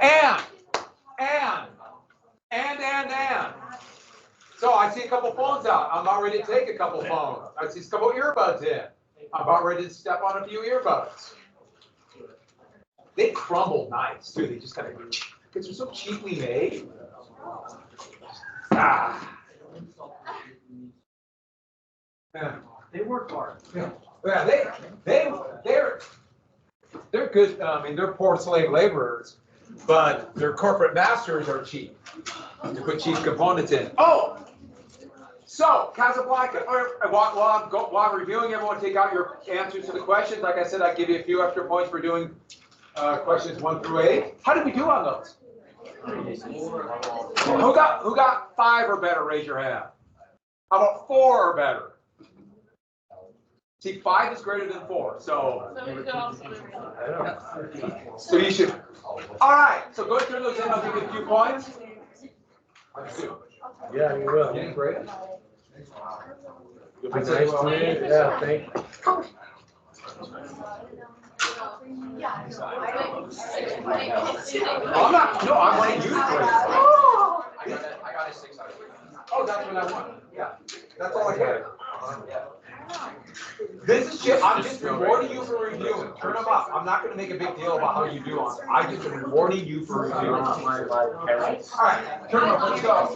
And. So I see a couple phones out. I'm about ready to take a couple phones. I see a couple earbuds in. I'm about ready to step on a few earbuds. They crumble nice too. They just kind of, because they're so cheaply made. Ah. Yeah. They work hard. Yeah, they're good. I mean, they're poor slave laborers, but their corporate masters are cheap. They put cheap components in. Oh, so Casablanca. While I'm reviewing, everyone take out your answers to the questions. Like I said, I give you a few extra points for doing questions 1 through 8. How did we do on those? Who got 5 or better? Raise your hand. How about 4 or better? See, 5 is greater than 4, so you should. All right, so go through those and I'll give you a few points. Yeah, you will. Getting graded? You'll be nice to me. Yeah, thank you. I'm not. No, I want you to grade. I got a 6 out of 10. Oh, that's what I want. Yeah, that's all I got. This is just, I'm just rewarding you for reviewing. Turn them up. I'm not going to make a big deal about how you do on it. I just am rewarding you for reviewing. All right, turn them up. Let's go.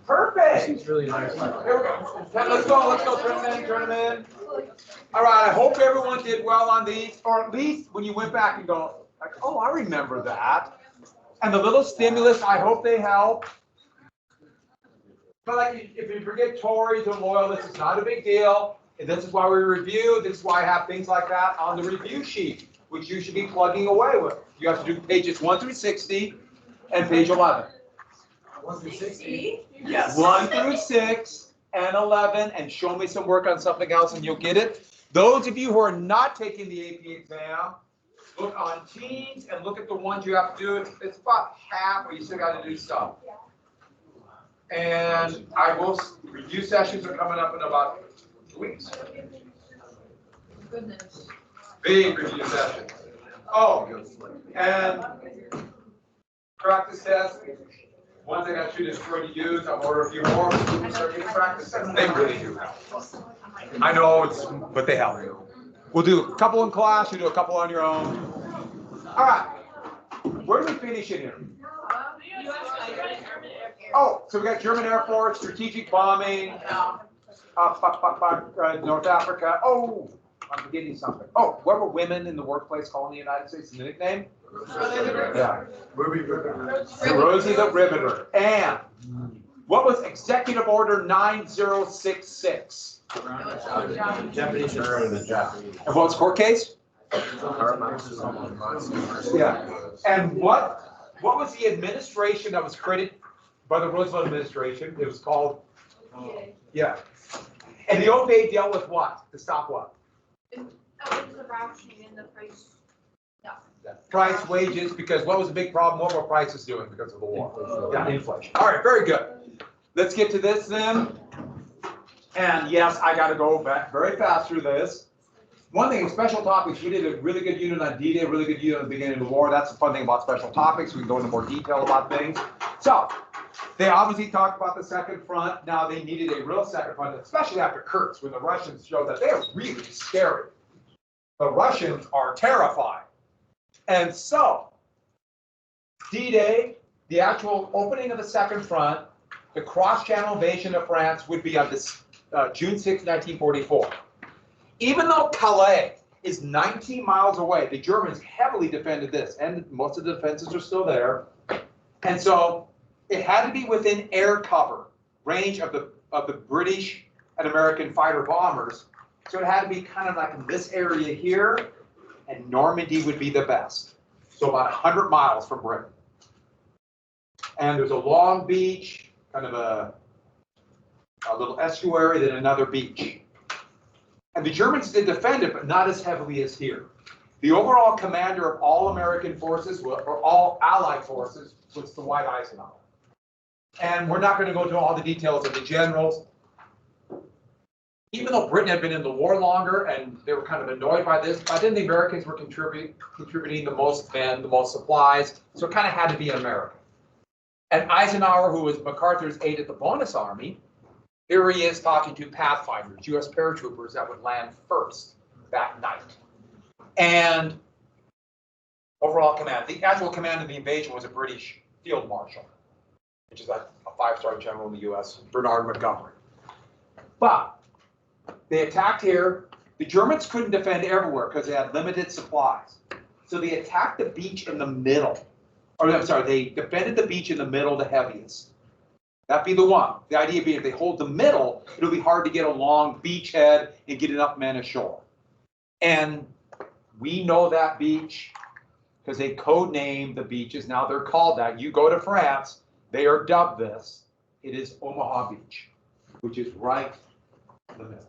Perfect. It's really nice. Here we go. Let's go. Turn them in. All right, I hope everyone did well on these, or at least when you went back and go, like, oh, I remember that. And the little stimulus, I hope they help. But like, if you forget Tories and loyalists, it's not a big deal. And this is why we review. This is why I have things like that on the review sheet, which you should be plugging away with. You have to do pages 1 through 60 and page 11. 1 through 60? Yes. 1 through 6 and 11, and show me some work on something else and you'll get it. Those of you who are not taking the AP exam, look on Teams and look at the ones you have to do. It's about half, but you still got to do stuff. And review sessions are coming up in about 2 weeks. Goodness. Big review sessions. Oh, and practice tests. Ones I got you to try to use, I'll order a few more. Start getting practice tests. They really do help. I know but they help. We'll do a couple in class. You do a couple on your own. All right. Where do we finish in here? Oh, so we got German Air Force, strategic bombing, North Africa. Oh, I'm forgetting something. Oh, what were women in the workplace called in the United States? The nickname? Yeah. Rosie the Riveter. And what was Executive Order 9066? Japanese are the Japanese. And what was court case? Yeah. And what was the administration that was created by the Roosevelt administration? It was called, yeah. And the OPA dealt with what? To stop what? It was the rationing and the price. Price, wages, because what was the big problem? What were prices doing because of the war? Yeah, inflation. All right, very good. Let's get to this then. And yes, I got to go back very fast through this. One thing, special topics, we did a really good unit on D-Day, a really good unit at the beginning of the war. That's the fun thing about special topics. We can go into more detail about things. So, they obviously talked about the second front. Now they needed a real second front, especially after Kursk, when the Russians showed that they are really scary. The Russians are terrifying. And so, D-Day, the actual opening of the second front, the cross-channel invasion of France would be on this, June 6, 1944. Even though Calais is 19 miles away, the Germans heavily defended this, and most of the defenses are still there. And so it had to be within air cover range of the British and American fighter bombers. So it had to be kind of like in this area here, and Normandy would be the best. So about 100 miles from Britain. And there's a long beach, kind of a little estuary, then another beach. And the Germans did defend it, but not as heavily as here. The overall commander of all American forces, or all Allied forces, was Dwight Eisenhower. And we're not going to go into all the details of the generals. Even though Britain had been in the war longer and they were kind of annoyed by this, by then the Americans were contributing the most men, the most supplies, so it kind of had to be an American. And Eisenhower, who was MacArthur's aide at the bonus army, here he is talking to Pathfinders, U.S. paratroopers that would land first that night. And overall command, the actual command of the invasion was a British field marshal, which is a five-star general in the U.S., Bernard Montgomery. But they attacked here. The Germans couldn't defend everywhere because they had limited supplies. So they attacked the beach in the middle. Or I'm sorry, they defended the beach in the middle, the heaviest. That'd be the one. The idea being if they hold the middle, it'll be hard to get along beachhead and get enough men ashore. And we know that beach because they codenamed the beaches. Now they're called that. You go to France, they are dubbed this. It is Omaha Beach, which is right in the middle.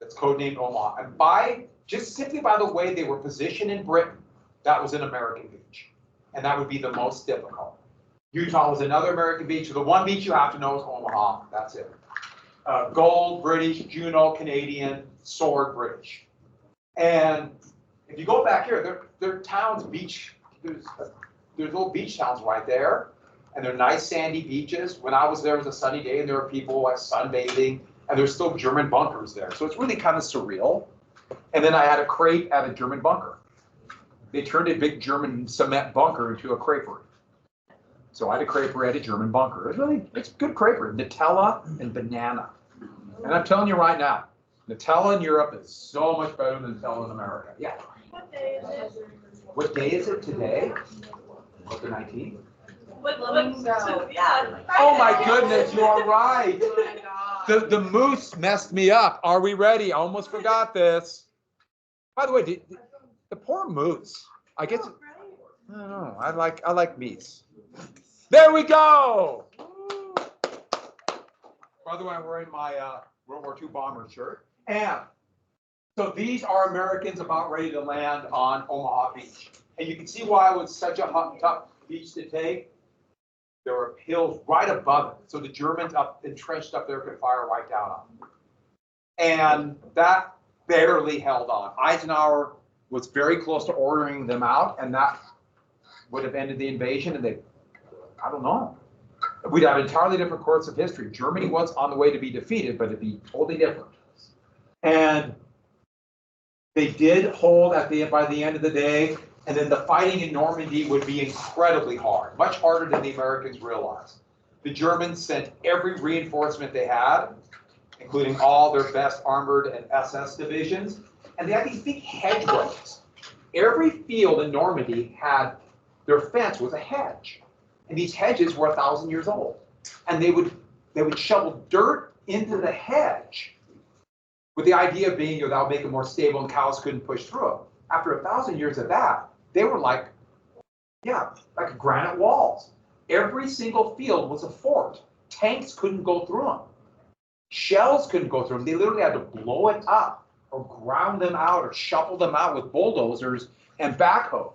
That's codenamed Omaha. And just simply by the way they were positioned in Britain, that was an American beach. And that would be the most difficult. Utah was another American beach. So the one beach you have to know is Omaha. That's it. Gold, British. Juno, Canadian. Sword, British. And if you go back here, there are towns, beach. There's little beach towns right there. And they're nice sandy beaches. When I was there, it was a sunny day, and there were people like sunbathing. And there's still German bunkers there. So it's really kind of surreal. And then I had a crepe at a German bunker. They turned a big German cement bunker into a creperie. So I had a creperie at a German bunker. It's good creperie. Nutella and banana. And I'm telling you right now, Nutella in Europe is so much better than Nutella in America. Yeah. What day is it? What day is it today? What, the 19th? Yeah. Oh my goodness, you are right. Oh my God. The moose messed me up. Are we ready? I almost forgot this. By the way, the poor moose. I guess I don't know. I like meats. There we go. By the way, I'm wearing my World War II bomber shirt. And so these are Americans about ready to land on Omaha Beach. And you can see why it was such a tough beach to take. There were hills right above it. So the Germans up entrenched up there could fire right down on them. And that barely held on. Eisenhower was very close to ordering them out, and that would have ended the invasion. And I don't know. We'd have entirely different course of history. Germany was on the way to be defeated, but it'd be totally different. And they did hold by the end of the day, and then the fighting in Normandy would be incredibly hard, much harder than the Americans realized. The Germans sent every reinforcement they had, including all their best armored and SS divisions, and they had these big hedgerows. Every field in Normandy had their fence was a hedge, and these hedges were 1,000 years old. And they would shovel dirt into the hedge, with the idea being that would make it more stable and cows couldn't push through it. After 1,000 years of that, they were like granite walls. Every single field was a fort. Tanks couldn't go through them. Shells couldn't go through them. They literally had to blow it up or ground them out or shuffle them out with bulldozers and backhoe.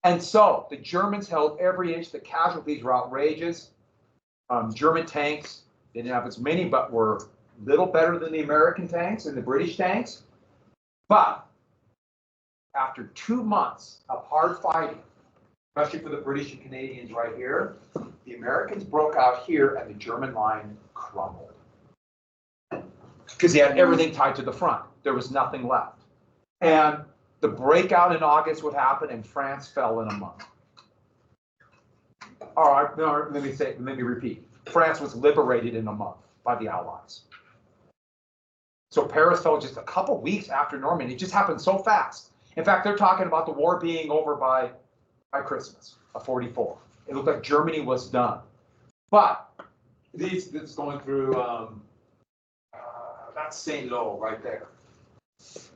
And so the Germans held every inch. The casualties were outrageous. German tanks, they didn't have as many, but were little better than the American tanks and the British tanks. But after 2 months of hard fighting, especially for the British and Canadians right here, the Americans broke out here and the German line crumbled. Because they had everything tied to the front. There was nothing left. And the breakout in August would happen and France fell in a month. All right, no, let me repeat. France was liberated in a month by the Allies. So Paris fell just a couple weeks after Normandy. It just happened so fast. In fact, they're talking about the war being over by Christmas of 44. It looked like Germany was done. But this is going through, that's St. Lo right there.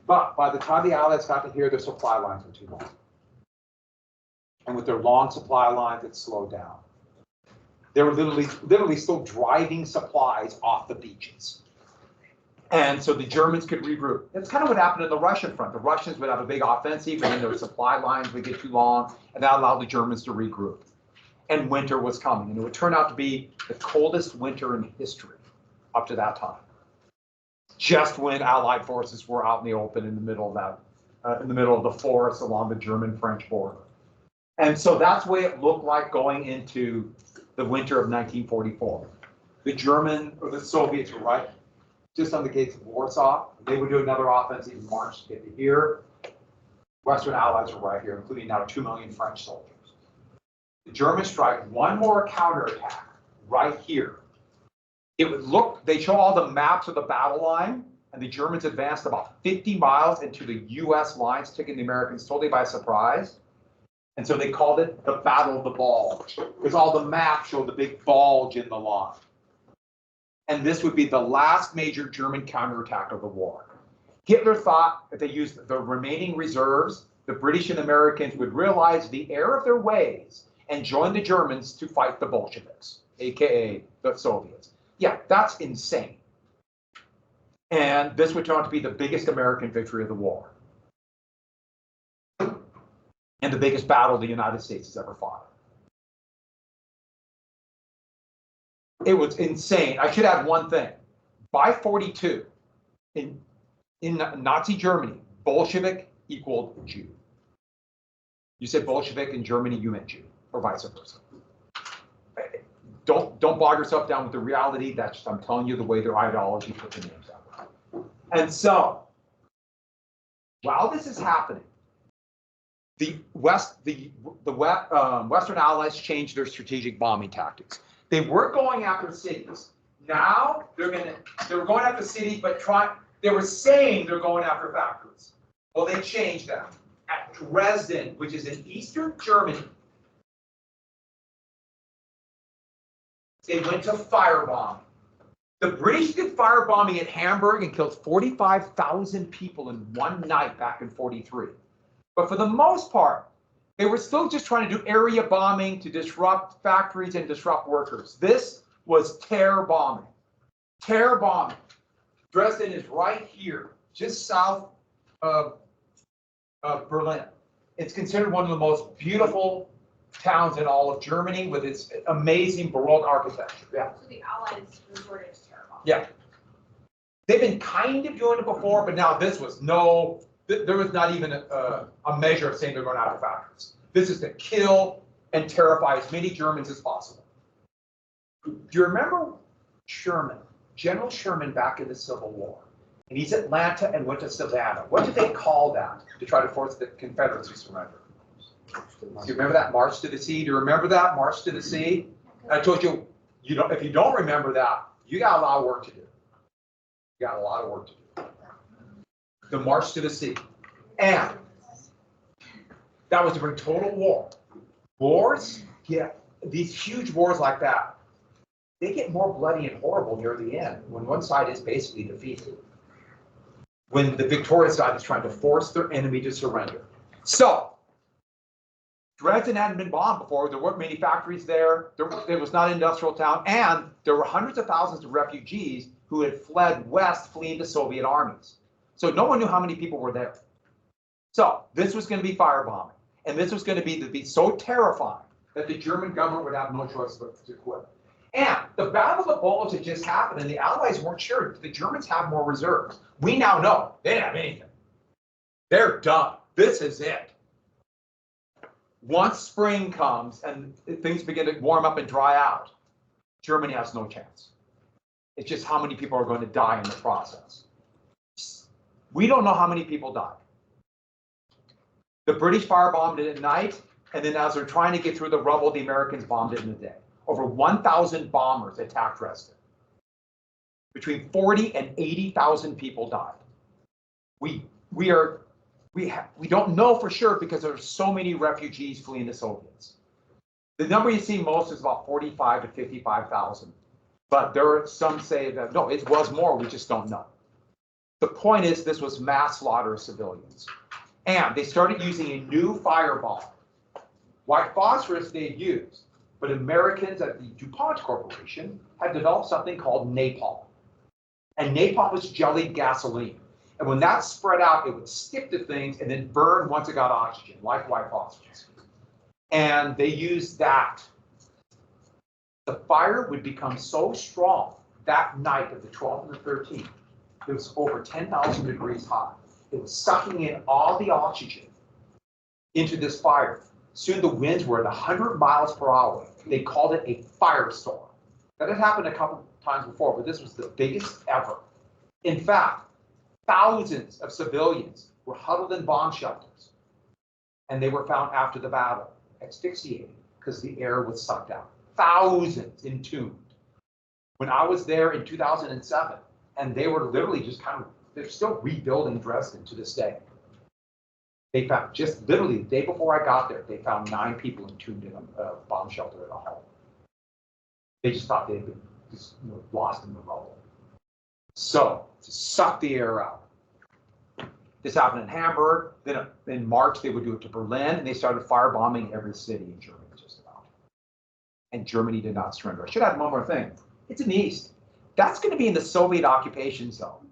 But by the time the Allies got to here, their supply lines were too long. And with their long supply lines, it slowed down. They were literally still driving supplies off the beaches. And so the Germans could regroup. That's kind of what happened in the Russian front. The Russians would have a big offensive, and then their supply lines would get too long, and that allowed the Germans to regroup. And winter was coming, and it would turn out to be the coldest winter in history up to that time. Just when Allied forces were out in the open in the middle of that, in the middle of the forest along the German-French border. And so that's the way it looked like going into the winter of 1944. The German, or the Soviets were right just on the gates of Warsaw. They would do another offensive march to get to here. Western Allies were right here, including now 2 million French soldiers. The Germans strike one more counterattack right here. It would look, they show all the maps of the battle line, and the Germans advanced about 50 miles into the US lines, taking the Americans totally by surprise. And so they called it the Battle of the Bulge, because all the maps show the big bulge in the line. And this would be the last major German counterattack of the war. Hitler thought if they used the remaining reserves, the British and Americans would realize the error of their ways and join the Germans to fight the Bolsheviks, aka the Soviets. Yeah, that's insane. And this would turn out to be the biggest American victory of the war. And the biggest battle the United States has ever fought. It was insane. I should add one thing. By 42, in Nazi Germany, Bolshevik equaled Jew. You said Bolshevik in Germany, you meant Jew, or vice versa. Don't bog yourself down with the reality. That's just, I'm telling you the way their ideology put the names out. And so, while this is happening, the Western Allies changed their strategic bombing tactics. They were going after cities. Now they were going after cities, but they were saying they're going after factories. Well, they changed that. At Dresden, which is in eastern Germany, they went to firebombing. The British did firebombing at Hamburg and killed 45,000 people in one night back in 43. But for the most part, they were still just trying to do area bombing to disrupt factories and disrupt workers. This was terror bombing. Terror bombing. Dresden is right here, just south of Berlin. It's considered one of the most beautiful towns in all of Germany with its amazing Baroque architecture. Yeah. So the Allies resorted to terror bombing. Yeah. They've been kind of doing it before, but now this was there was not even a measure of saying they're going after factories. This is to kill and terrify as many Germans as possible. Do you remember Sherman, General Sherman back in the Civil War? And he's at Atlanta and went to Savannah. What did they call that to try to force the Confederates to surrender? Do you remember that March to the Sea? Do you remember that March to the Sea? I told you, if you don't remember that, you got a lot of work to do. You got a lot of work to do. The March to the Sea. And that was to bring total war. Wars, yeah, these huge wars like that, they get more bloody and horrible near the end when one side is basically defeated. When the victorious side is trying to force their enemy to surrender. So, Dresden hadn't been bombed before. There weren't many factories there. It was not an industrial town. And there were hundreds of thousands of refugees who had fled west, fleeing the Soviet armies. So no one knew how many people were there. So this was going to be firebombing. And this was going to be so terrifying that the German government would have no choice but to quit. And the Battle of the Bulge had just happened, and the Allies weren't sure. Did the Germans have more reserves? We now know they didn't have anything. They're done. This is it. Once spring comes and things begin to warm up and dry out, Germany has no chance. It's just how many people are going to die in the process. We don't know how many people died. The British firebombed it at night, and then as they're trying to get through the rubble, the Americans bombed it in a day. Over 1,000 bombers attacked Dresden. Between 40 and 80,000 people died. We don't know for sure because there are so many refugees fleeing the Soviets. The number you see most is about 45 to 55,000. But there are some say that, no, it was more, we just don't know. The point is this was mass slaughter of civilians. And they started using a new firebomb. White phosphorus they had used, but Americans at the DuPont Corporation had developed something called napalm. And napalm was jellied gasoline. And when that spread out, it would stick to things and then burn once it got oxygen, like white phosphorus. And they used that. The fire would become so strong that night of the 12th and the 13th, it was over 10,000 degrees hot. It was sucking in all the oxygen into this fire. Soon the winds were at 100 miles per hour. They called it a firestorm. That had happened a couple times before, but this was the biggest ever. In fact, thousands of civilians were huddled in bomb shelters, and they were found after the battle, asphyxiated, because the air was sucked out. Thousands entombed. When I was there in 2007, and they were literally just they're still rebuilding Dresden to this day. They found, just literally the day before I got there, they found 9 people entombed in a bomb shelter at a home. They just thought they had been just, lost in the rubble. So, to suck the air out. This happened in Hamburg. Then in March, they would do it to Berlin, and they started firebombing every city in Germany, just about. And Germany did not surrender. I should add one more thing. It's in the East. That's going to be in the Soviet occupation zone.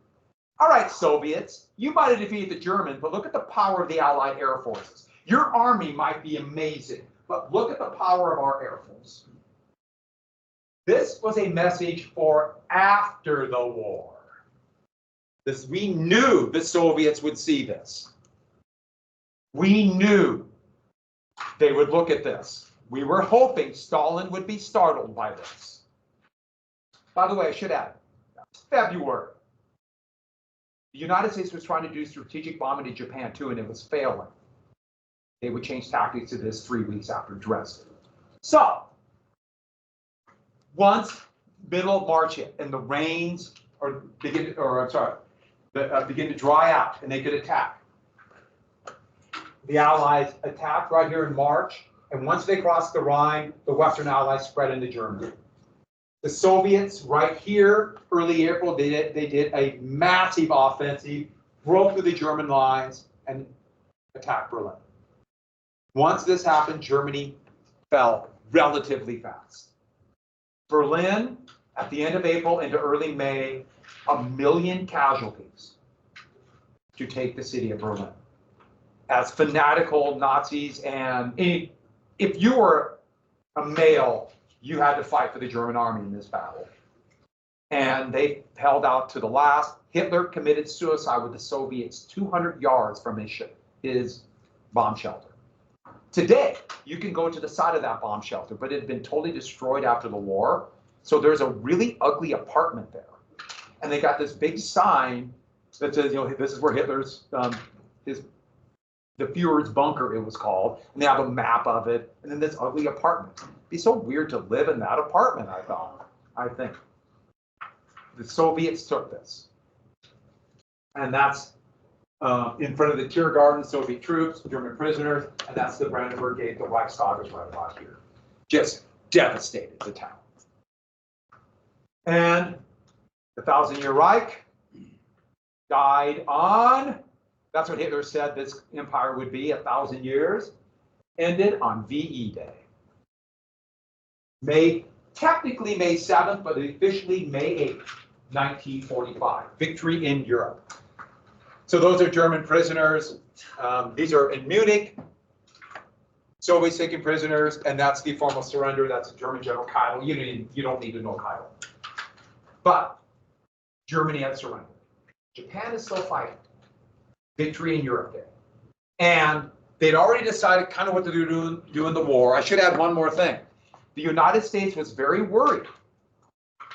All right, Soviets, you might have defeated the Germans, but look at the power of the Allied air forces. Your army might be amazing, but look at the power of our air force. This was a message for after the war. We knew the Soviets would see this. We knew they would look at this. We were hoping Stalin would be startled by this. By the way, I should add, February. The United States was trying to do strategic bombing in Japan too, and it was failing. They would change tactics to this 3 weeks after Dresden. So, once middle of March hit and the rains begin to dry out and they could attack. The Allies attacked right here in March, and once they crossed the Rhine, the Western Allies spread into Germany. The Soviets right here, early April, they did a massive offensive, broke through the German lines, and attacked Berlin. Once this happened, Germany fell relatively fast. Berlin, at the end of April into early May, 1 million casualties to take the city of Berlin. As fanatical Nazis, and if you were a male, you had to fight for the German army in this battle. And they held out to the last. Hitler committed suicide with the Soviets 200 yards from his bomb shelter. Today, you can go to the side of that bomb shelter, but it had been totally destroyed after the war. So there's a really ugly apartment there. And they got this big sign that says, this is where Hitler's, the Fuhrer's bunker, it was called. And they have a map of it. And then this ugly apartment. It'd be so weird to live in that apartment, I think. The Soviets took this. And that's in front of the Tiergarten, Soviet troops, German prisoners, and that's the Brandenburg Gate, the Reichstag is right about here. Just devastated the town. And the 1,000-Year Reich died on, that's what Hitler said this empire would be, 1,000 years, ended on VE Day. Technically May 7th, but officially May 8th, 1945. Victory in Europe. So those are German prisoners. These are in Munich, Soviet-taken prisoners, and that's the formal surrender. That's German General Keil. You don't need to know Keil. But Germany had surrendered. Japan is still fighting. Victory in Europe Day. And they'd already decided kind of what to do in the war. I should add one more thing. The United States was very worried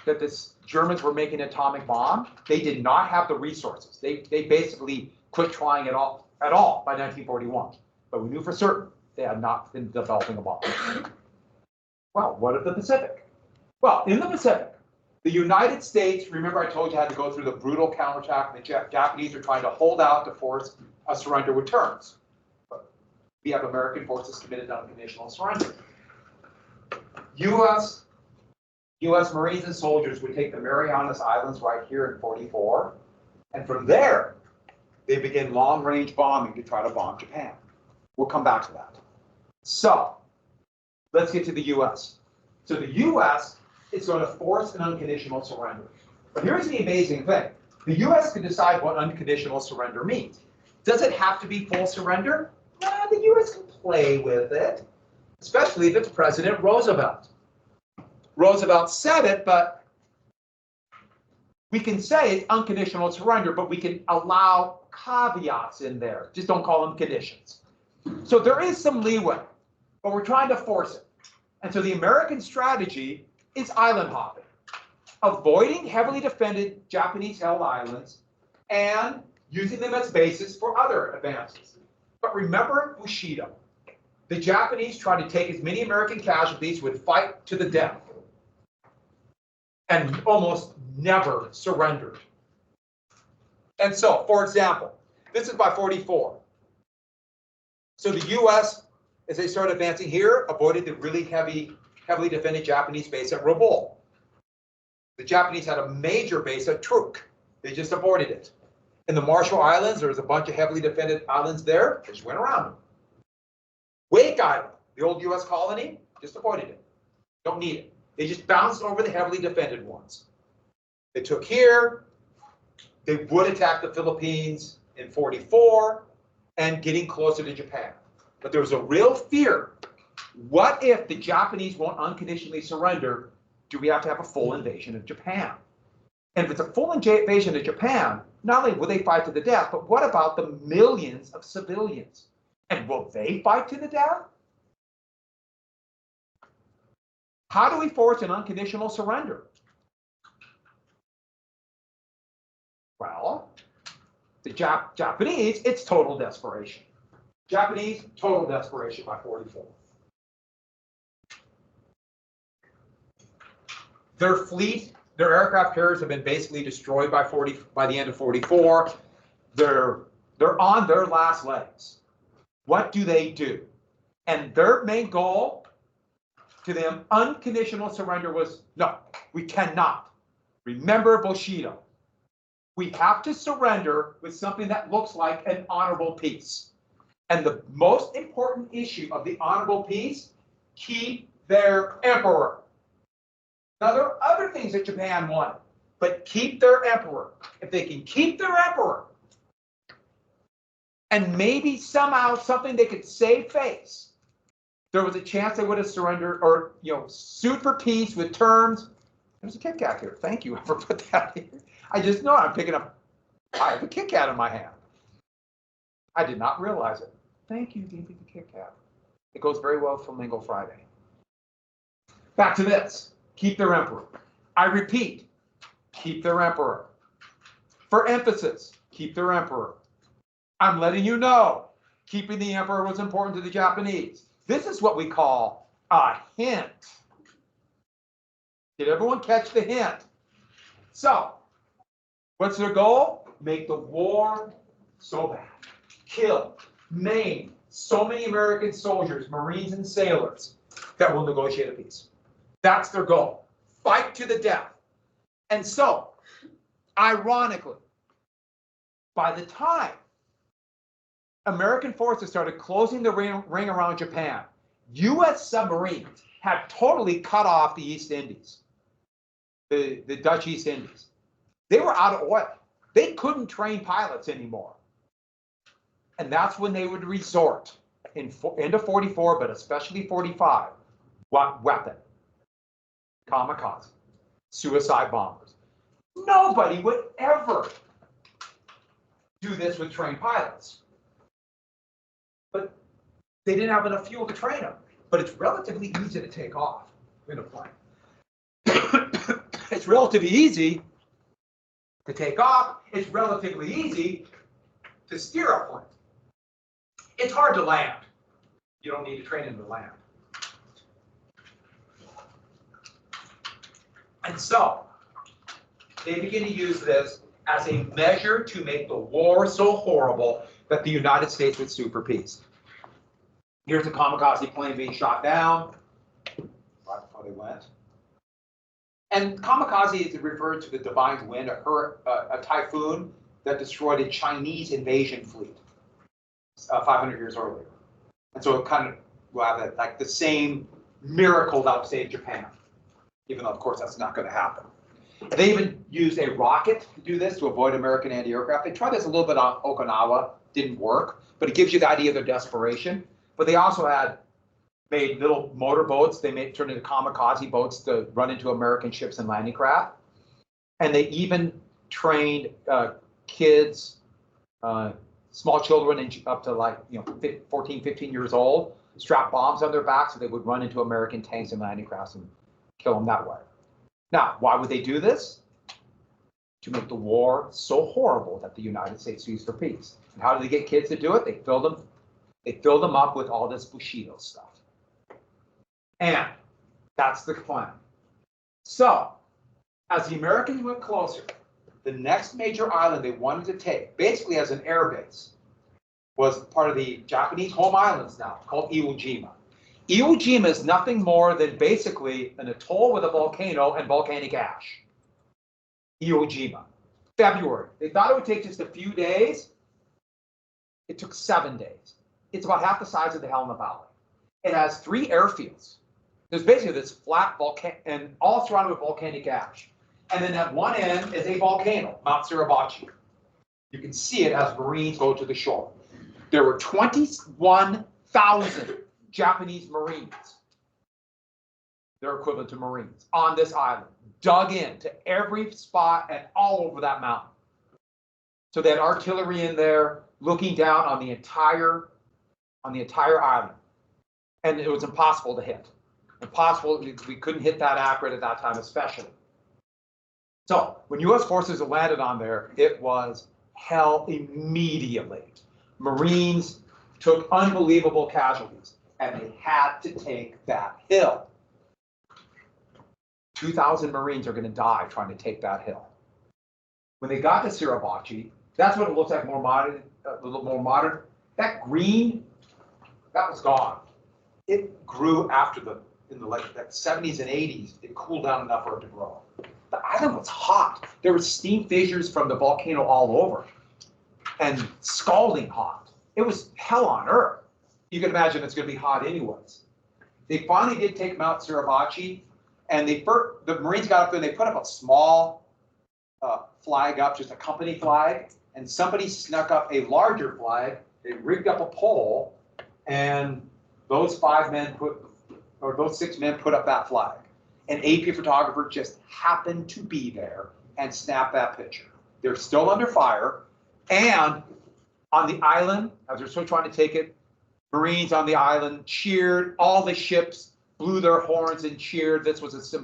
that the Germans were making an atomic bomb. They did not have the resources. They basically quit trying it all by 1941. But we knew for certain they had not been developing a bomb. Well, what of the Pacific? Well, in the Pacific, the United States, remember I told you had to go through the brutal counterattack. The Japanese are trying to hold out to force a surrender with terms. But we have American forces committed to unconditional surrender. U.S. Marines and soldiers would take the Marianas Islands right here in 44, and from there, they begin long-range bombing to try to bomb Japan. We'll come back to that. So, let's get to the U.S. So the U.S. is going to force an unconditional surrender. But here's the amazing thing. The U.S. can decide what unconditional surrender means. Does it have to be full surrender? No, the U.S. can play with it, especially if it's President Roosevelt. Roosevelt said it, but we can say it's unconditional surrender, but we can allow caveats in there. Just don't call them conditions. So there is some leeway, but we're trying to force it. And so the American strategy is island hopping, avoiding heavily defended Japanese-held islands and using them as bases for other advances. But remember Bushido. The Japanese tried to take as many American casualties, would fight to the death, and almost never surrendered. And so, for example, this is by 44. So the U.S., as they started advancing here, avoided the really heavily defended Japanese base at Rabaul. The Japanese had a major base at Truk. They just avoided it. In the Marshall Islands, there was a bunch of heavily defended islands there. They just went around them. Wake Island, the old U.S. colony, just avoided it. Don't need it. They just bounced over the heavily defended ones. They took here. They would attack the Philippines in 44 and getting closer to Japan. But there was a real fear. What if the Japanese won't unconditionally surrender? Do we have to have a full invasion of Japan? And if it's a full invasion of Japan, not only will they fight to the death, but what about the millions of civilians? And will they fight to the death? How do we force an unconditional surrender? Well, the Japanese, it's total desperation. Japanese, total desperation by 44. Their fleet, their aircraft carriers have been basically destroyed by the end of 44. They're on their last legs. What do? And their main goal to them, unconditional surrender was, no, we cannot. Remember Bushido. We have to surrender with something that looks like an honorable peace. And the most important issue of the honorable peace, keep their emperor. Now, there are other things that Japan wanted, but keep their emperor. If they can keep their emperor, and maybe somehow something they could save face, there was a chance they would have surrendered or, sued for peace with terms. There's a Kit Kat here. Thank you for putting that here. I just know I'm picking up. I have a Kit Kat in my hand. I did not realize it. Thank you, Dean, for the Kit Kat. It goes very well with Flamingo Friday. Back to this. Keep their emperor. I repeat, keep their emperor. For emphasis, keep their emperor. I'm letting you know, keeping the emperor was important to the Japanese. This is what we call a hint. Did everyone catch the hint? So, what's their goal? Make the war so bad. Kill, maim so many American soldiers, Marines, and sailors that will negotiate a peace. That's their goal. Fight to the death. And so, ironically, by the time American forces started closing the ring around Japan, U.S. submarines had totally cut off the East Indies, the Dutch East Indies. They were out of oil. They couldn't train pilots anymore. And that's when they would resort, into 44, but especially 45, what weapon? Kamikaze, suicide bombers. Nobody would ever do this with trained pilots. But they didn't have enough fuel to train them. But it's relatively easy to take off in a plane. It's relatively easy to take off. It's relatively easy to steer a plane. It's hard to land. You don't need to train them to land. And so they begin to use this as a measure to make the war so horrible that the United States would sue for peace. Here's a kamikaze plane being shot down. Right before they went. And kamikaze is referred to the divine wind, a typhoon that destroyed a Chinese invasion fleet 500 years earlier. And so it kind of will have like the same miracle that would save Japan, even though, of course, that's not going to happen. They even used a rocket to do this to avoid American anti-aircraft. They tried this a little bit on Okinawa, didn't work, but it gives you the idea of their desperation. But they also had made little motor boats. They turned into kamikaze boats to run into American ships and landing craft. And they even trained kids, small children up to like 14, 15 years old, strap bombs on their back so they would run into American tanks and landing crafts and kill them that way. Now, why would they do this? To make the war so horrible that the United States sues for peace. And how do they get kids to do it? They fill them up with all this Bushido stuff. And that's the plan. So, as the Americans went closer, the next major island they wanted to take, basically as an air base, was part of the Japanese home islands now, called Iwo Jima. Iwo Jima is nothing more than basically an atoll with a volcano and volcanic ash. Iwo Jima. February. They thought it would take just a few days. It took 7 days. It's about half the size of the Helena Valley. It has 3 airfields. There's basically this flat volcano, and all surrounded with volcanic ash. And then at one end is a volcano, Mount Suribachi. You can see it as Marines go to the shore. There were 21,000 Japanese Marines, their equivalent to Marines, on this island, dug into every spot and all over that mountain. So they had artillery in there looking down on the entire island. And it was impossible to hit. Impossible, we couldn't hit that accurate at that time, especially. So when U.S. forces landed on there, it was hell immediately. Marines took unbelievable casualties, and they had to take that hill. 2,000 Marines are going to die trying to take that hill. When they got to Suribachi, that's what it looks like more modern, a little more modern. That green, that was gone. It grew after in the like 70s and 80s, it cooled down enough for it to grow. The island was hot. There were steam fissures from the volcano all over and scalding hot. It was hell on earth. You can imagine it's going to be hot anyways. They finally did take Mount Suribachi, and the Marines got up there and they put up a small flag up, just a company flag, and somebody snuck up a larger flag. They rigged up a pole, and those 6 men put up that flag. An AP photographer just happened to be there and snap that picture. They're still under fire, and on the island, as they're still trying to take it, Marines on the island cheered. All the ships blew their horns and cheered. This was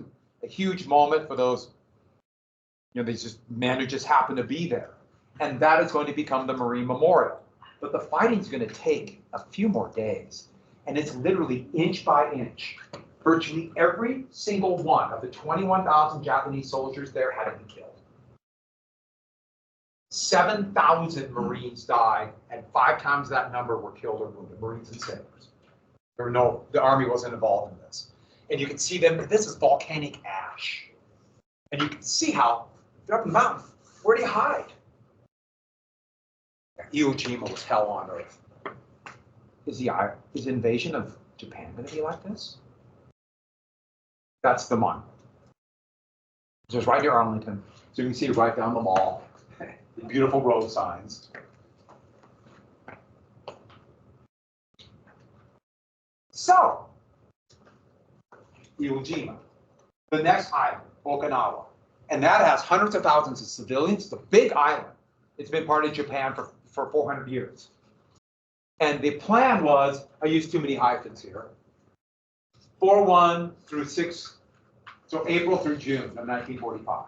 a huge moment for those, these men who just happened to be there. And that is going to become the Marine Memorial. But the fighting's going to take a few more days. And it's literally inch by inch. Virtually every single one of the 21,000 Japanese soldiers there had to be killed. 7,000 Marines died, and 5 times that number were killed or wounded, Marines and sailors. The Army wasn't involved in this. And you can see them, this is volcanic ash. And you can see how they're up in the mountain. Where do you hide? Iwo Jima was hell on earth. Is the invasion of Japan going to be like this? That's the monument. So it's right near Arlington. So you can see right down the mall, the beautiful road signs. So, Iwo Jima, the next island, Okinawa. And that has hundreds of thousands of civilians. It's a big island. It's been part of Japan for 400 years. And the plan was, I used too many hyphens here, 4/1 through 6, so April through June of 1945.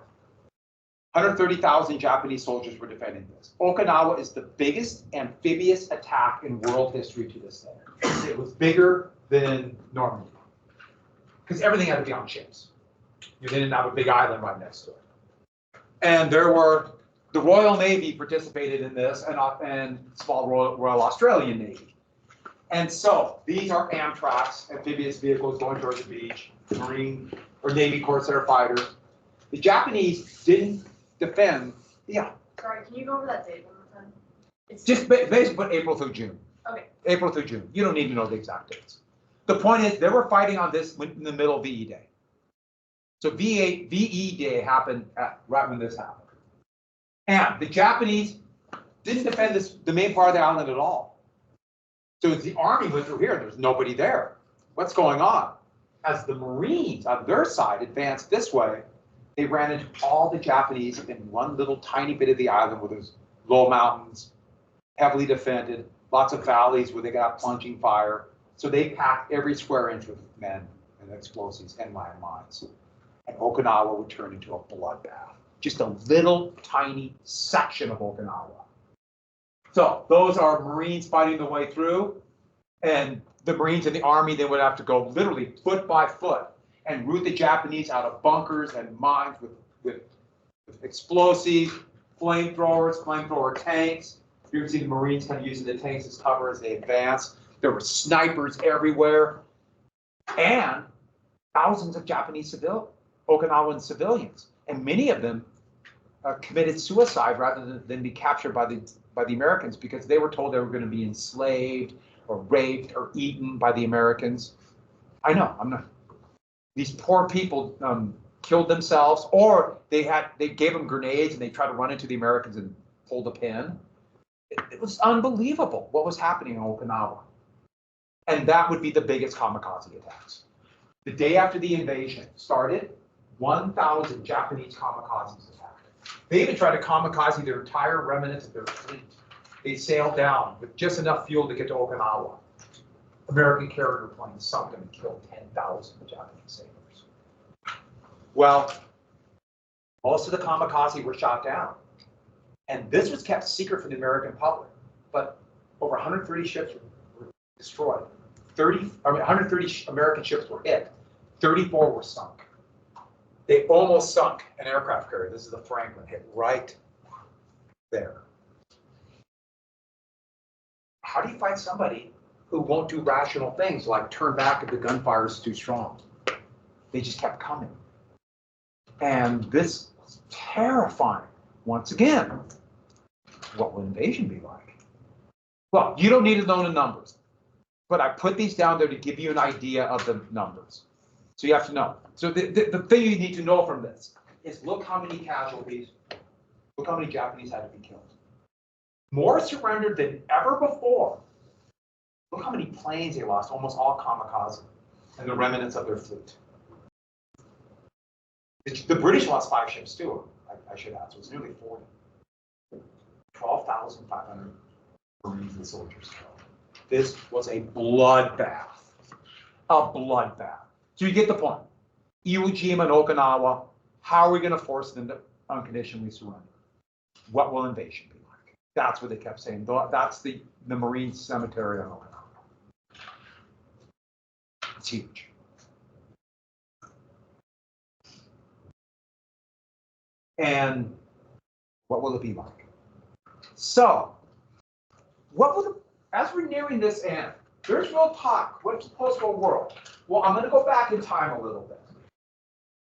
130,000 Japanese soldiers were defending this. Okinawa is the biggest amphibious attack in world history to this day. It was bigger than Normandy, because everything had to be on ships. You didn't have a big island right next to it. And the Royal Navy participated in this, and small Royal Australian Navy. And so these are Amtrak's amphibious vehicles going towards the beach, Marine or Navy Corsair fighters. The Japanese didn't defend. Yeah. Sorry, can you go over that date one more time? It's Just basically put April through June. Okay. April through June. You don't need to know the exact dates. The point is, they were fighting on this in the middle of VE Day. So VE Day happened right when this happened. And the Japanese didn't defend the main part of the island at all. So as the army went through here, there's nobody there. What's going on? As the Marines on their side advanced this way, they ran into all the Japanese in one little tiny bit of the island where there's low mountains, heavily defended, lots of valleys where they got plunging fire. So they packed every square inch with men and explosives and landmines. And Okinawa would turn into a bloodbath. Just a little tiny section of Okinawa. So those are Marines fighting their way through, and the Marines and the Army, they would have to go literally foot by foot and root the Japanese out of bunkers and mines with explosives, flamethrower tanks. You can see the Marines kind of using the tanks as cover as they advance. There were snipers everywhere, and thousands of Japanese Okinawan civilians, and many of them committed suicide rather than be captured by the Americans, because they were told they were going to be enslaved or raped or eaten by the Americans. I know, I'm not. These poor people killed themselves, or they gave them grenades and they tried to run into the Americans and pull the pin. It was unbelievable what was happening in Okinawa. And that would be the biggest kamikaze attacks. The day after the invasion started, 1,000 Japanese kamikazes attacked. They even tried to kamikaze their entire remnants of their fleet. They sailed down with just enough fuel to get to Okinawa. American carrier planes sunk them and killed 10,000 Japanese sailors. Well, most of the kamikaze were shot down. And this was kept secret from the American public. But over 130 ships were destroyed. 130 American ships were hit. 34 were sunk. They almost sunk an aircraft carrier. This is the Franklin, hit right there. How do you fight somebody who won't do rational things like turn back if the gunfire is too strong? They just kept coming. And this was terrifying. Once again, what will invasion be like? Well, you don't need to know the numbers, but I put these down there to give you an idea of the numbers. So you have to know. So the thing you need to know from this is look how many casualties, look how many Japanese had to be killed. More surrendered than ever before. Look how many planes they lost, almost all kamikaze, and the remnants of their fleet. The British lost 5 ships too, I should add, so it's nearly 40. 12,500 Marines and soldiers killed. This was a bloodbath. A bloodbath. So you get the point. Iwo Jima and Okinawa, how are we going to force them to unconditionally surrender? What will invasion be like? That's what they kept saying. That's the Marine cemetery on Okinawa. It's huge. And what will it be like? So, as we're nearing this end, there's real talk. What's the post-war world? Well, I'm going to go back in time a little bit.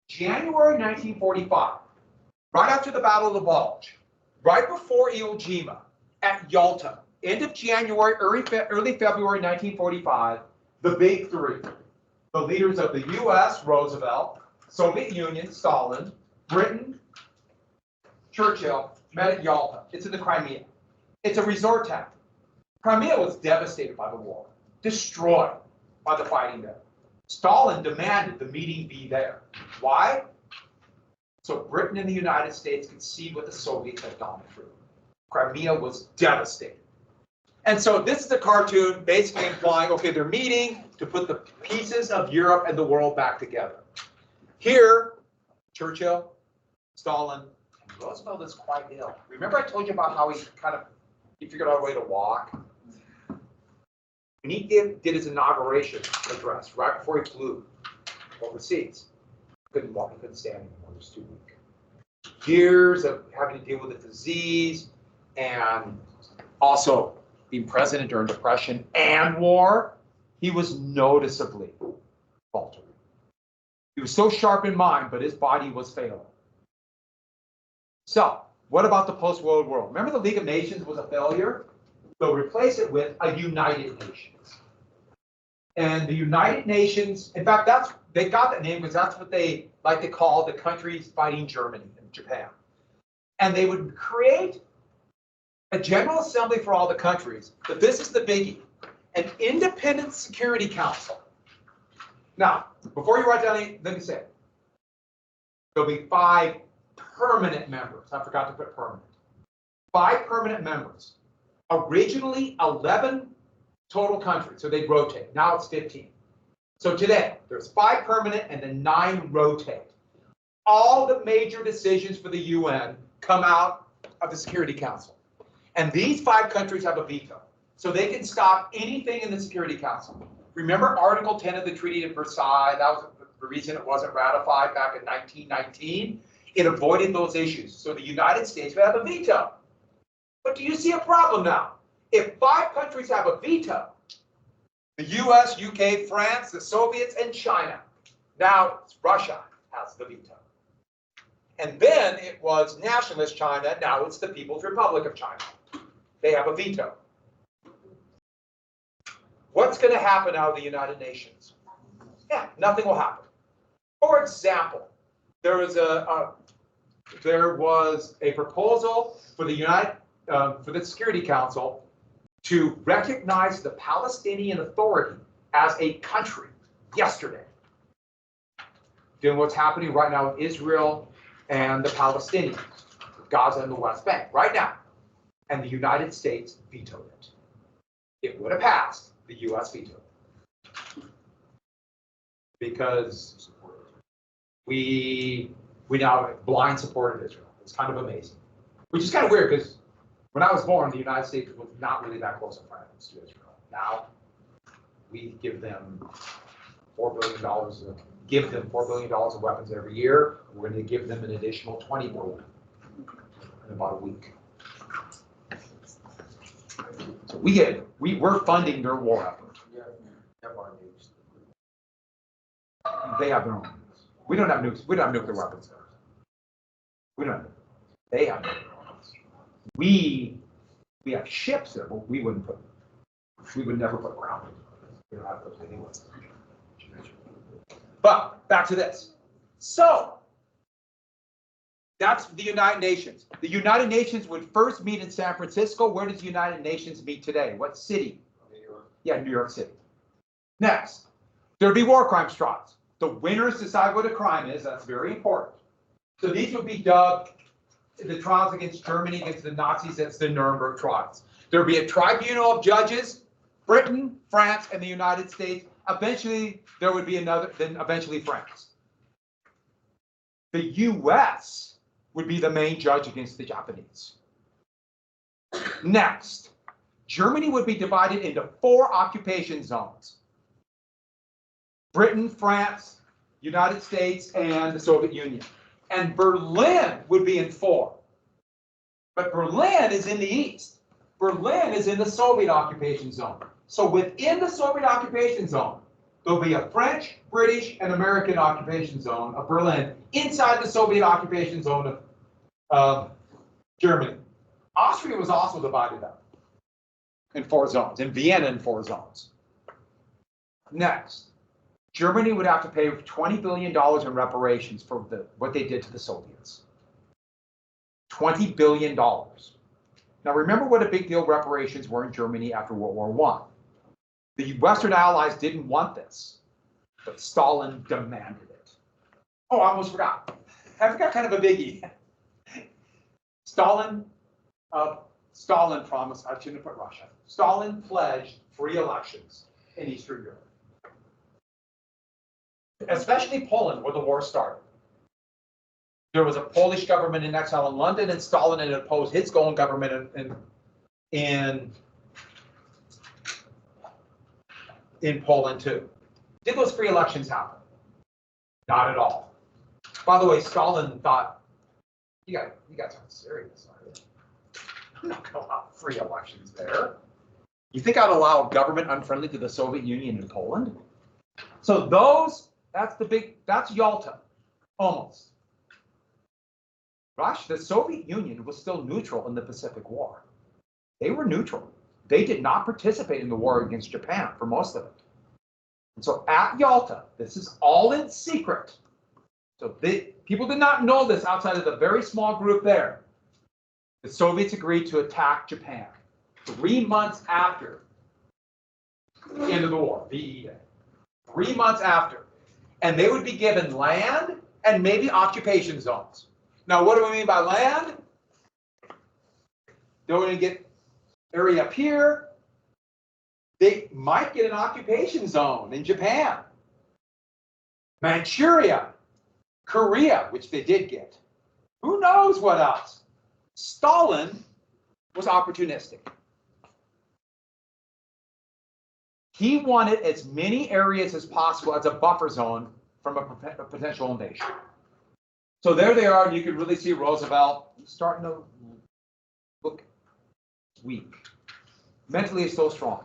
January 1945, right after the Battle of the Bulge, right before Iwo Jima, at Yalta, end of January, early February 1945, the big three, the leaders of the U.S., Roosevelt, Soviet Union, Stalin, Britain, Churchill, met at Yalta. It's in the Crimea. It's a resort town. Crimea was devastated by the war, destroyed by the fighting there. Stalin demanded the meeting be there. Why? So Britain and the United States could see what the Soviets had gone through. Crimea was devastated. And so this is a cartoon basically implying, okay, they're meeting to put the pieces of Europe and the world back together. Here, Churchill, Stalin, and Roosevelt is quite ill. Remember I told you about how he figured out a way to walk? When he did his inauguration address, right before he flew overseas, he couldn't walk, he couldn't stand anymore, he was too weak. Years of having to deal with the disease, and also being president during Depression and war, he was noticeably faltering. He was so sharp in mind, but his body was failing. So, what about the post-World War? Remember the League of Nations was a failure? They'll replace it with a United Nations. And the United Nations, in fact, they got that name because that's what they like to call the countries fighting Germany and Japan. And they would create a General Assembly for all the countries, but this is the biggie, an independent security council. Now, before you write down anything, let me say it. There'll be 5 permanent members. I forgot to put permanent. 5 permanent members. Originally 11 total countries, so they'd rotate. Now it's 15. So today, there's 5 permanent and then 9 rotate. All the major decisions for the UN come out of the Security Council. And these 5 countries have a veto. So they can stop anything in the Security Council. Remember Article 10 of the Treaty of Versailles? That was the reason it wasn't ratified back in 1919. It avoided those issues. So the United States would have a veto. But do you see a problem now? If 5 countries have a veto, the US, UK, France, the Soviets, and China, now it's Russia has the veto. And then it was nationalist China, now it's the People's Republic of China. They have a veto. What's going to happen out of the United Nations? Yeah, nothing will happen. For example, there was a proposal for the Security Council to recognize the Palestinian Authority as a country yesterday. Doing what's happening right now with Israel and the Palestinians, Gaza and the West Bank, right now. And the United States vetoed it. It would have passed. The US vetoed it. Because we now have blind support of Israel. It's kind of amazing. Which is kind of weird because when I was born, the United States was not really that close a friend to Israel. Now we give them $4 billion of weapons every year. We're going to give them an additional $20 billion in about a week. So we're funding their war effort. They have their own nukes. We don't have nukes. We don't have nuclear weapons. We don't have nukes. They have nuclear weapons. We have ships there, but we would never put ground. We don't have those anyway. But back to this. So that's the United Nations. The United Nations would first meet in San Francisco. Where does the United Nations meet today? What city? New York. Yeah, New York City. Next, there'd be war crimes trials. The winners decide what a crime is. That's very important. So these would be dubbed the trials against Germany, against the Nazis. That's the Nuremberg trials. There'd be a tribunal of judges, Britain, France, and the United States. Eventually, there would be another, then eventually France. The US would be the main judge against the Japanese. Next, Germany would be divided into 4 occupation zones. Britain, France, United States, and the Soviet Union. And Berlin would be in 4. But Berlin is in the east. Berlin is in the Soviet occupation zone. So within the Soviet occupation zone, there'll be a French, British, and American occupation zone of Berlin inside the Soviet occupation zone of Germany. Austria was also divided up in 4 zones, in Vienna in 4 zones. Next, Germany would have to pay $20 billion in reparations for what they did to the Soviets. $20 billion. Now remember what a big deal reparations were in Germany after World War I. The Western Allies didn't want this, but Stalin demanded it. Oh, I almost forgot. I forgot kind of a biggie. Stalin promised, I shouldn't have put Russia. Stalin pledged free elections in Eastern Europe. Especially Poland, where the war started. There was a Polish government in exile in London, and Stalin had opposed his own government in Poland too. Did those free elections happen? Not at all. By the way, Stalin thought, you guys aren't serious, are you? I'm not going to allow free elections there. You think I'd allow a government unfriendly to the Soviet Union in Poland? So that's Yalta, almost. Russia, the Soviet Union was still neutral in the Pacific War. They were neutral. They did not participate in the war against Japan for most of it. And so at Yalta, this is all in secret. So people did not know this outside of the very small group there. The Soviets agreed to attack Japan 3 months after the end of the war, VE Day. 3 months after. And they would be given land and maybe occupation zones. Now, what do we mean by land? They're going to get area up here. They might get an occupation zone in Japan, Manchuria, Korea, which they did get. Who knows what else? Stalin was opportunistic. He wanted as many areas as possible as a buffer zone from a potential invasion. So there they are, and you can really see Roosevelt starting to look weak. Mentally, he's so strong.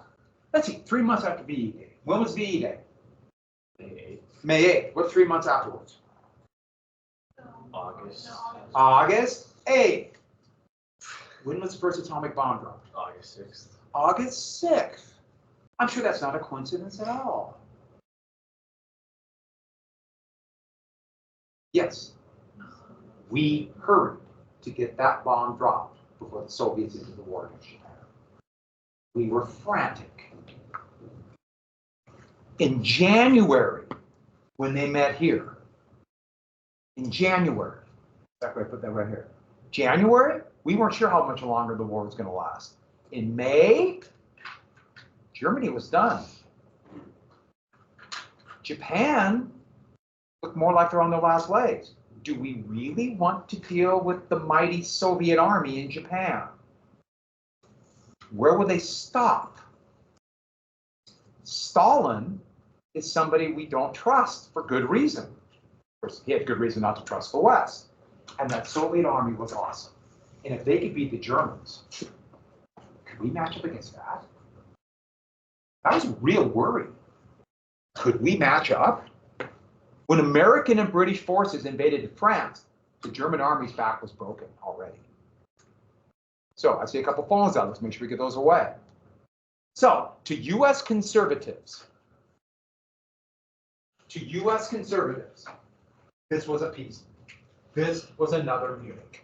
Let's see, 3 months after VE Day. When was VE Day? May 8th. May 8th. What's 3 months afterwards? August. August 8th. When was the first atomic bomb dropped? August 6th. August 6th. I'm sure that's not a coincidence at all. Yes. We hurried to get that bomb dropped before the Soviets entered the war against Japan. We were frantic. In January, when they met here, in January, in fact, I put that right here. January, we weren't sure how much longer the war was going to last. In May, Germany was done. Japan looked more like they're on their last legs. Do we really want to deal with the mighty Soviet army in Japan? Where will they stop? Stalin is somebody we don't trust for good reason. Of course, he had good reason not to trust the West. And that Soviet army was awesome. And if they could beat the Germans, could we match up against that? That was a real worry. Could we match up? When American and British forces invaded France, the German army's back was broken already. So I see a couple phones out. Let's make sure we get those away. So to U.S. conservatives, this was a peace. This was another Munich.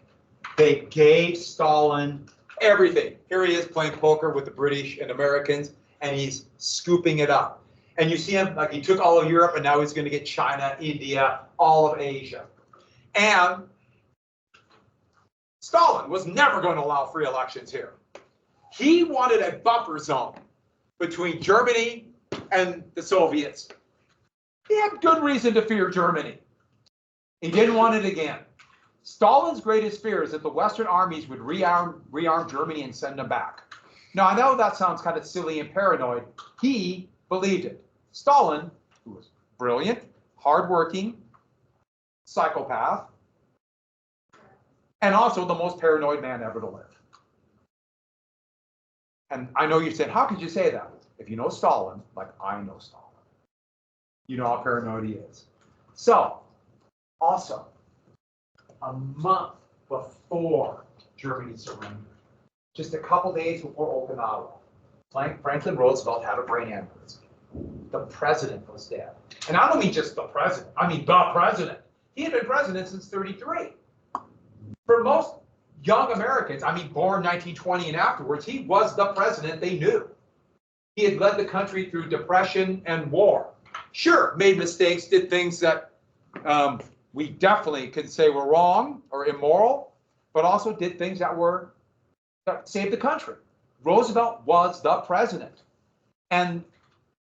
They gave Stalin everything. Here he is playing poker with the British and Americans, and he's scooping it up. And you see him, like he took all of Europe, and now he's going to get China, India, all of Asia. And Stalin was never going to allow free elections here. He wanted a buffer zone between Germany and the Soviets. He had good reason to fear Germany. He didn't want it again. Stalin's greatest fear is that the Western armies would rearm Germany and send them back. Now, I know that sounds kind of silly and paranoid. He believed it. Stalin, who was brilliant, hardworking, psychopath, and also the most paranoid man ever to live. And I know you said, how could you say that? If you know Stalin, like I know Stalin, you know how paranoid he is. So, also, a month before Germany surrendered, just a couple days before Okinawa, Franklin Roosevelt had a brain aneurysm. The president was dead. And I don't mean just the president, I mean the president. He had been president since '33. For most young Americans, I mean born 1920 and afterwards, he was the president they knew. He had led the country through depression and war. Sure, made mistakes, did things that we definitely could say were wrong or immoral, but also did things that saved the country. Roosevelt was the president. And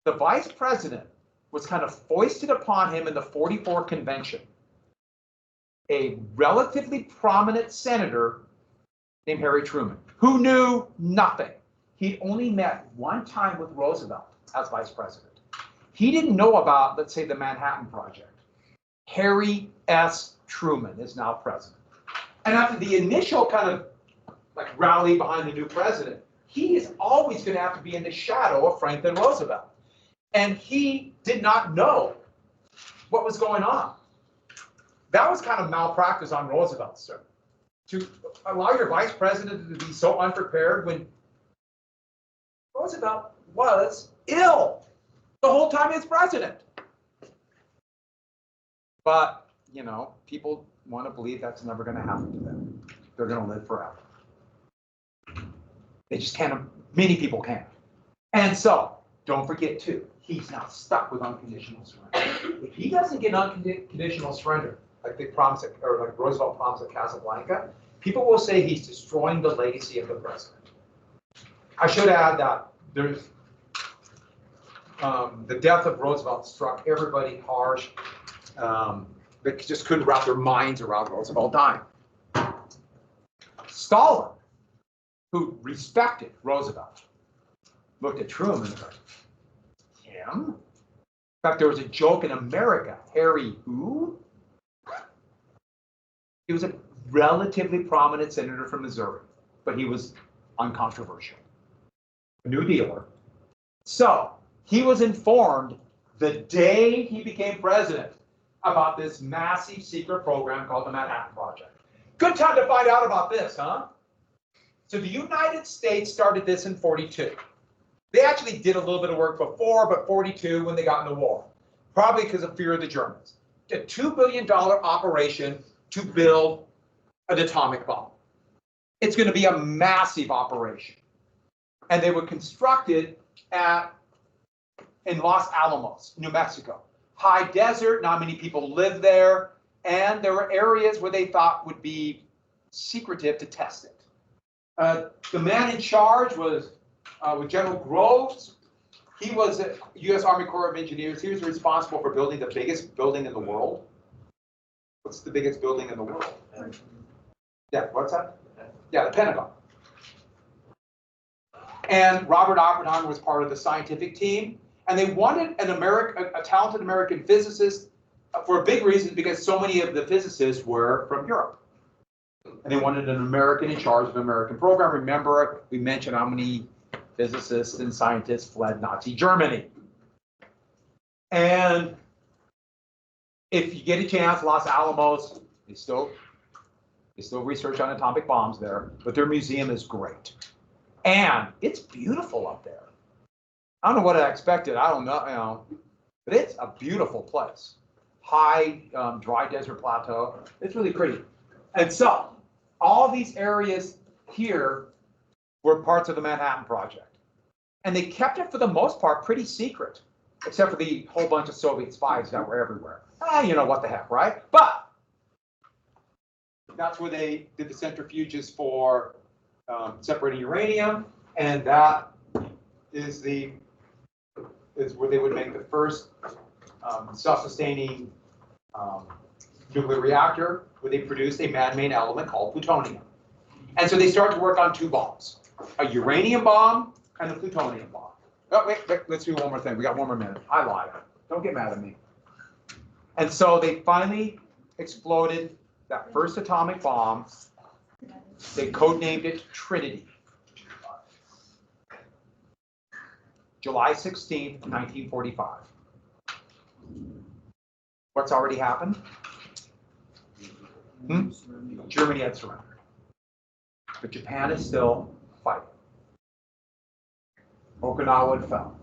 the vice president was kind of foisted upon him in the '44 convention. A relatively prominent senator named Harry Truman, who knew nothing. He'd only met one time with Roosevelt as vice president. He didn't know about, let's say, the Manhattan Project. Harry S. Truman is now president. And after the initial kind of like rally behind the new president, he is always going to have to be in the shadow of Franklin Roosevelt. And he did not know what was going on. That was kind of malpractice on Roosevelt, sir. To allow your vice president to be so unprepared when Roosevelt was ill. the whole time he was president. But, you know, people want to believe that's never going to happen to them. They're going to live forever. They just can't, many people can't. And so, don't forget too, he's now stuck with unconditional surrender. If he doesn't get unconditional surrender, like they promised, or like Roosevelt promised at Casablanca, people will say he's destroying the legacy of the president. I should add that there's the death of Roosevelt struck everybody harsh. They just couldn't wrap their minds around Roosevelt dying. Stalin, who respected Roosevelt, looked at Truman and said, him? In fact, there was a joke in America, Harry who? He was a relatively prominent senator from Missouri, but he was uncontroversial. A New Dealer. So he was informed the day he became president about this massive secret program called the Manhattan Project. Good time to find out about this, huh? So the United States started this in 42. They actually did a little bit of work before, but 42 when they got in the war, probably because of fear of the Germans. A $2 billion operation to build an atomic bomb. It's going to be a massive operation. And they were constructed in Los Alamos, New Mexico. High desert, not many people live there, and there were areas where they thought would be secretive to test it. The man in charge was General Groves. He was a U.S. Army Corps of Engineers. He was responsible for building the biggest building in the world. What's the biggest building in the world? Yeah, what's that? Yeah, the Pentagon. And Robert Oppenheimer was part of the scientific team. And they wanted a talented American physicist for a big reason, because so many of the physicists were from Europe. And they wanted an American in charge of the American program. Remember, we mentioned how many physicists and scientists fled Nazi Germany. And if you get a chance, Los Alamos, they still research on atomic bombs there, but their museum is great. And it's beautiful up there. I don't know what I expected. I don't know, but it's a beautiful place. High, dry desert plateau. It's really pretty. And so, all these areas here were parts of the Manhattan Project. And they kept it, for the most part, pretty secret, except for the whole bunch of Soviet spies that were everywhere. You know what the heck, right? But that's where they did the centrifuges for separating uranium, and that is where they would make the first self-sustaining nuclear reactor, where they produced a man-made element called plutonium. And so they started to work on two bombs, a uranium bomb and a plutonium bomb. Oh, wait, let's do one more thing. We got one more minute. I lied. Don't get mad at me. And so they finally exploded that first atomic bomb. They codenamed it Trinity. July 16th, 1945. What's already happened? Germany had surrendered. But Japan is still fighting. Okinawa fell.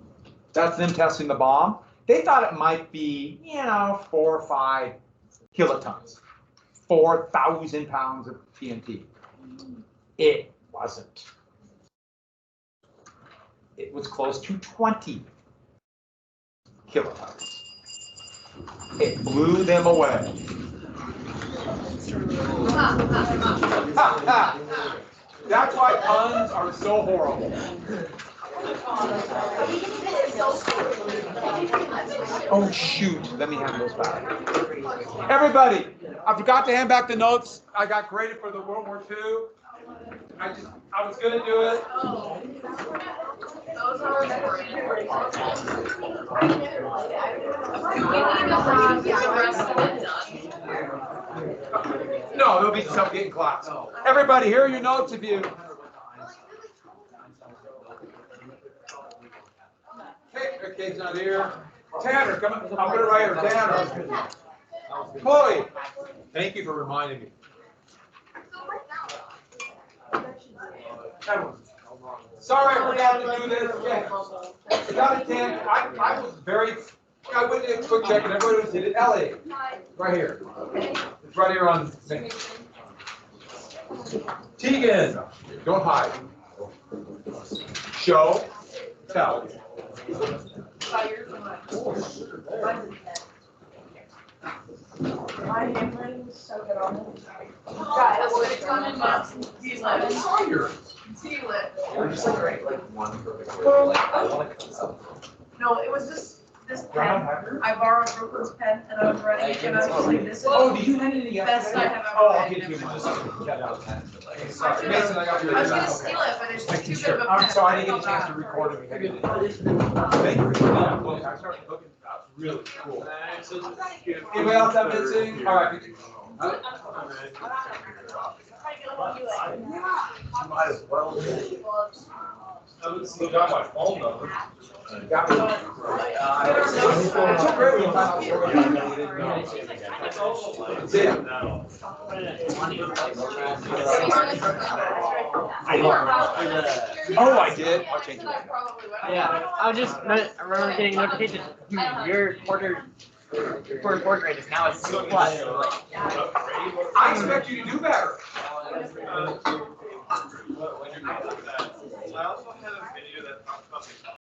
That's them testing the bomb. They thought it might be, 4 or 5 kilotons, 4,000 pounds of TNT. It wasn't. It was close to 20 kilotons. It blew them away. That's why puns are so horrible. Oh shoot, let me hand those back. Everybody, I forgot to hand back the notes I got graded for the World War II. I was gonna do it. Those are No, there'll be some getting class. Everybody, here are your notes if you. Okay, kid's not here. Tanner, come on. I'll put it right here. Tanner. Chloe. Thank you for reminding me. Sorry, I forgot to do this. Okay. I got a 10. I was very, I went in a quick check and everybody did it. Ellie, right here. It's right here on me. Tegan, don't hide. Show, tell. My handwriting is so good on it. Guys, it's on in I saw yours. We're just like, right, like one perfect word, like, I wanna cut something. No, it was this pen. I borrowed Brooklyn's pen and I was writing it and I was like, this is Oh, did you hand it in best I yesterday? have ever Oh, I'll read. get you in just. Okay, Sorry, Mason, I got your. I was gonna Okay. steal it, but it's Making too good sure. of a pen. I'm sorry, I didn't get a chance to record it. We had it. Thank you. Yeah, look, I started looking, that's really cool. Anybody else have anything? All right. Might as well. Still got my phone number. Got me. It's so great when you find out stories like that you didn't know. That's it. Oh, I did? I'll change it. Yeah, I was just, I remember getting notification, your quarter grade is now a C+. I expect you to do better. I also had